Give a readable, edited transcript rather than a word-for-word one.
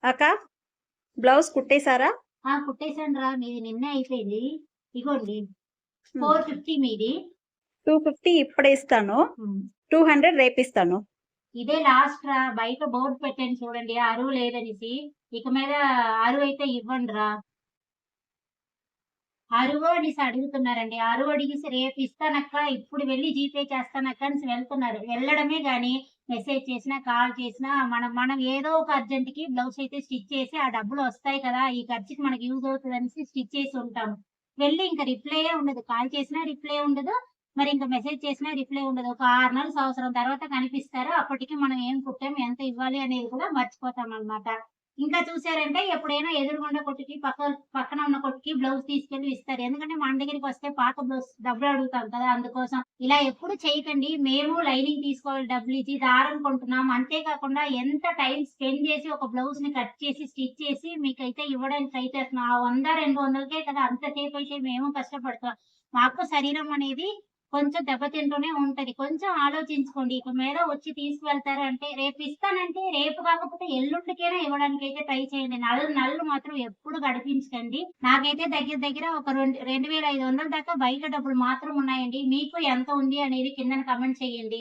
అక్క బ్లౌజ్ కుట్టేసారా? కుట్టేసానురా. మీది నిన్నే అయిపోయింది. ఇగోండి 450 మీది. 250 ఇప్పుడే ఇస్తాను. హ్మ్. 200 రేపిస్తాను. ఇదే లాస్ట్ రా. బయట బోర్డు పెట్టాను చూడండి, అరువు లేదనేసి. ఇక మీద అరువైతే ఇవ్వండిరా. అరువు అనేసి అడుగుతున్నారండి. అరువు అడిగేసి రేపు ఇస్తానక్క, ఇప్పుడు వెళ్ళి జీపే చేస్తానక్క అనేసి వెళ్తున్నారు. వెళ్ళడమే గాని మెసేజ్ చేసినా, కాల్ చేసినా మనం మనం ఏదో ఒక అర్జెంట్‌కి బ్లౌజ్ అయితే స్టిచ్ చేసి ఆ డబ్బులు వస్తాయి కదా! ఈ ఖర్చుకి మనకి యూజ్ అవుతదనేసి స్టిచ్ చేసి ఉంటాము. వెళ్ళి ఇంక రిప్లైయే ఉండదు. కాల్ చేసినా రిప్లై ఉండదు. మరి ఇంక మెసేజ్ చేసినా రిప్లై ఉండదు. ఒక 6 నెలలు, సంవత్సరం తర్వాత కనిపిస్తారు. అప్పటికి మనం ఏం కుట్టాం, ఎంత ఇవ్వాలి అనేది కూడా మర్చిపోతామనమాట. ఇంకా చూసారంటే ఎప్పుడైనా ఎదురుగుండా కొట్టుకి పక్కన ఉన్న కొట్టుకి బ్లౌజ్ తీసుకెళ్ళి ఇస్తారు. ఎందుకంటే మన దగ్గరికొస్తే పాత బ్లౌజ్ డబ్బులు అడుగుతాం కదా! అందుకోసం. ఇలా ఎప్పుడు చేయకండి. మేము లైనింగ్ తీసుకోవాలి డబ్బులిచ్చి, దారం కొంటున్నాం. అంతే కాకుండా ఎంత టైమ్ స్పెండ్ చేసి ఒక బ్లౌజ్‌ని కట్ చేసి, స్టిచ్ చేసి మీకైతే ఇవ్వడానికి ట్రై చేస్తున్నాం. ఆ 100, 200కే కదా అంత సేపయితే మేము కష్టపడతాం. మాకు శరీరం అనేది కొంచెం దెబ్బతింటూనే ఉంటది. కొంచెం ఆలోచించుకోండి. ఇక మీద వచ్చి తీసుకువెళ్తారంటే రేపిస్తానంటే రేపు కాకపోతే ఎల్లుండికైనా ఇవ్వడానికైతే ట్రై చేయండి. నల్లు మాత్రం ఎప్పుడు గడిపించకండి. నాకైతే దగ్గర దగ్గర ఒక 2500 దాకా బయట డబ్బులు మాత్రం ఉన్నాయండి. మీకు ఎంత ఉంది అనేది కిందన కామెంట్ చేయండి.